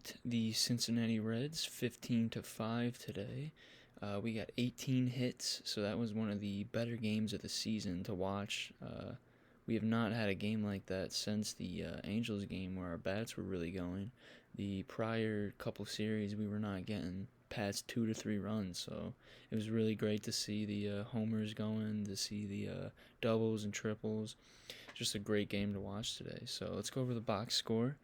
beat the Cincinnati Reds 15-5 today. We got 18 hits, so that was one of the better games of the season to watch. We have not had a game like that since the Angels game where our bats were really going. The prior couple series, we were not getting past 2 to 3 runs, so it was really great to see the homers going, to see the doubles and triples. Just a great game to watch today. So let's go over the box score.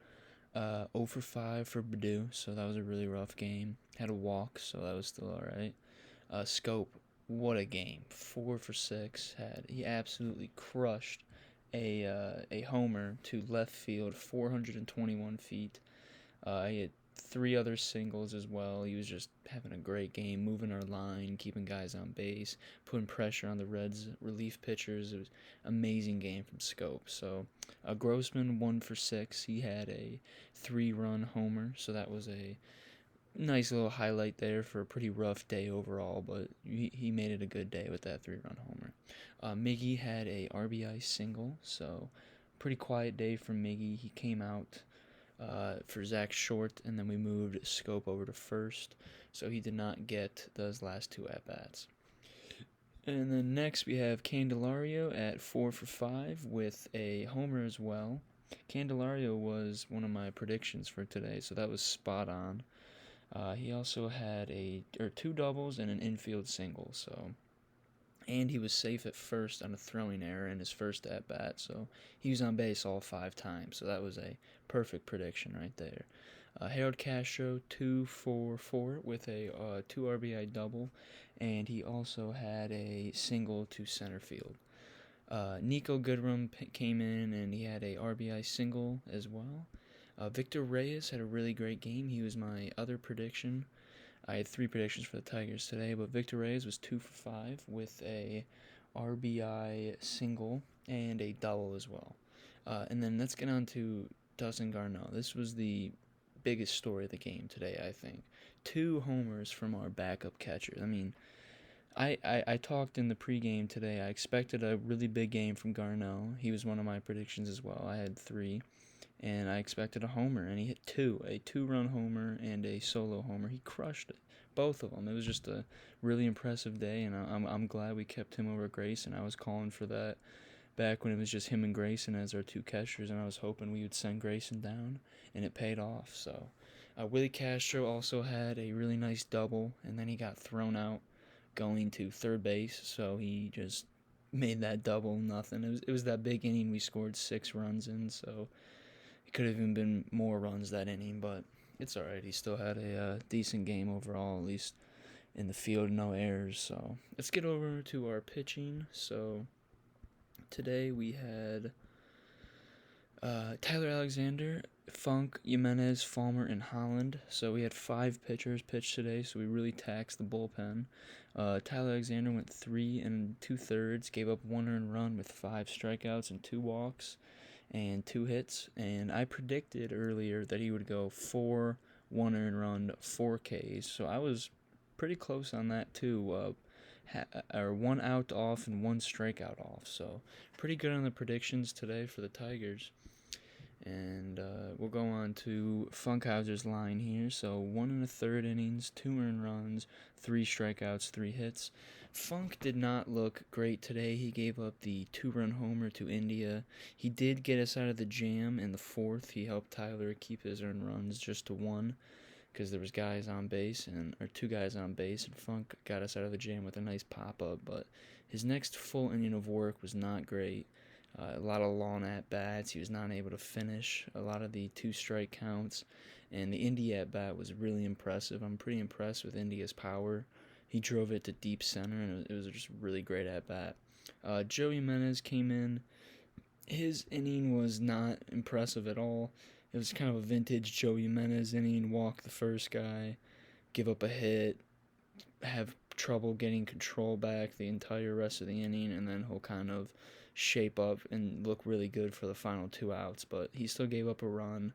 0 for 5 for Badu, so that was a really rough game. Had a walk, so that was still alright. Scope, what a game. 4 for 6. He absolutely crushed a homer to left field, 421 feet. He had 3 other singles as well. He was just having a great game, moving our line, keeping guys on base, putting pressure on the Reds' relief pitchers. It was an amazing game from Scope. So Grossman, 1 for 6. He had a 3-run homer, so that was a nice little highlight there for a pretty rough day overall, but he made it a good day with that 3-run homer. Miggy had a RBI single, so pretty quiet day for Miggy. He came out for Zach Short, and then we moved Scope over to first, so he did not get those last 2 at-bats. And then next we have Candelario at 4 for 5 with a homer as well. Candelario was one of my predictions for today, so that was spot on. He also had 2 doubles and an infield single, and he was safe at first on a throwing error in his first at-bat, so he was on base all 5 times, so that was a perfect prediction right there. Harold Castro, 2 for 4 with a 2 RBI double, and he also had a single to center field. Nico Goodrum came in, and he had a RBI single as well. Victor Reyes had a really great game. He was my other prediction. I had 3 predictions for the Tigers today, but Victor Reyes was 2 for 5 with a RBI single and a double as well. And then let's get on to Dustin Garneau. This was the biggest story of the game today, I think. 2 homers from our backup catcher. I mean, I talked in the pregame today. I expected a really big game from Garneau. He was one of my predictions as well. I had 3. And I expected a homer, and he hit 2, a 2-run homer and a solo homer. He crushed it, both of them. It was just a really impressive day, and I'm glad we kept him over Grayson. I was calling for that back when it was just him and Grayson as our 2 catchers, and I was hoping we would send Grayson down, and it paid off. So Willie Castro also had a really nice double, and then he got thrown out going to third base, so he just made that double nothing. It was that big inning we scored 6 runs in, so it could have even been more runs that inning, but it's all right. He still had a decent game overall, at least in the field, no errors. So let's get over to our pitching. So today we had Tyler Alexander, Funk, Jimenez, Falmer, and Holland. So we had 5 pitchers pitched today, so we really taxed the bullpen. Tyler Alexander went 3 2/3, gave up 1 earned run with 5 strikeouts and 2 walks and 2 hits, and I predicted earlier that he would go 4 1 earned run, 4 Ks, so I was pretty close on that too. 1 out off and 1 strikeout off, so pretty good on the predictions today for the Tigers. And we'll go on to Funkhauser's line here. So 1 1/3 innings, 2 earned runs, 3 strikeouts, 3 hits. Funk did not look great today. He gave up the 2-run homer to India. He did get us out of the jam in the 4th. He helped Tyler keep his earned runs just to 1 because there was 2 guys on base, and Funk got us out of the jam with a nice pop-up. But his next full inning of work was not great. A lot of long at-bats. He was not able to finish a lot of the 2-strike counts. And the India at-bat was really impressive. I'm pretty impressed with India's power. He drove it to deep center, and it was just really great at-bat. Joe Jimenez came in. His inning was not impressive at all. It was kind of a vintage Joe Jimenez inning. Walk the first guy, give up a hit, have trouble getting control back the entire rest of the inning, and then he'll kind of shape up and look really good for the final 2 outs. But he still gave up a run,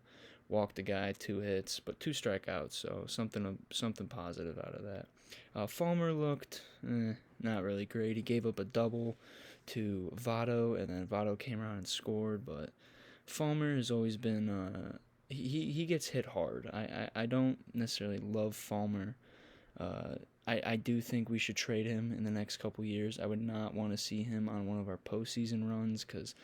walked a guy, 2 hits, but 2 strikeouts, so something positive out of that. Falmer looked not really great. He gave up a double to Votto, and then Votto came around and scored, but Falmer has always been he gets hit hard. I don't necessarily love Falmer. Uh, I do think we should trade him in the next couple years. I would not want to see him on one of our postseason runs because,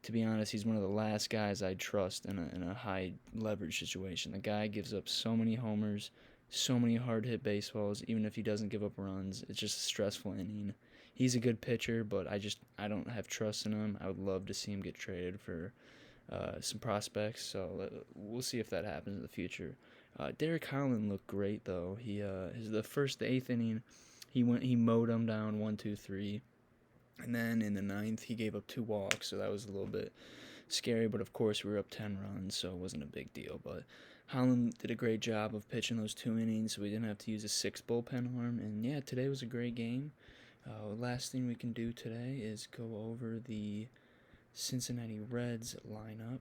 to be honest, he's one of the last guys I'd trust in a high leverage situation. The guy gives up so many homers, so many hard hit baseballs. Even if he doesn't give up runs, it's just a stressful inning. He's a good pitcher, but I don't have trust in him. I would love to see him get traded for some prospects. So we'll see if that happens in the future. Derek Holland looked great though. The eighth inning, he mowed him down 1, 2, 3, and then in the ninth he gave up 2 walks. So that was a little bit scary. But of course we were up 10 runs, so it wasn't a big deal. But Holland did a great job of pitching those 2 innings, so we didn't have to use a 6 bullpen arm. And yeah, today was a great game. Last thing we can do today is go over the Cincinnati Reds lineup.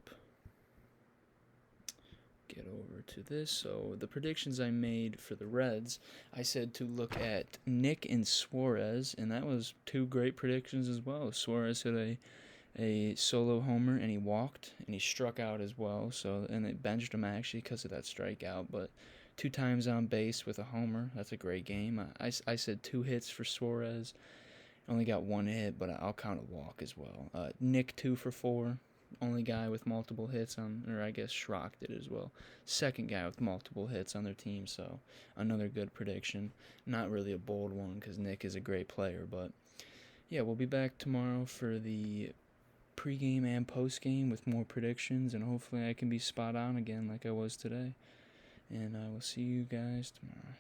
Get over to this. So the predictions I made for the Reds, I said to look at Nick and Suarez, and that was 2 great predictions as well. Suarez hit a solo homer, and he walked, and he struck out as well. And they benched him actually because of that strikeout, but 2 times on base with a homer. That's a great game. I said 2 hits for Suarez. Only got 1 hit, but I'll count a walk as well. Nick 2 for 4. Only guy with multiple hits or I guess Schrock did it as well. Second guy with multiple hits on their team, so another good prediction. Not really a bold one because Nick is a great player, but yeah, we'll be back tomorrow for the pregame and postgame with more predictions, and hopefully I can be spot on again like I was today. And I will see you guys tomorrow.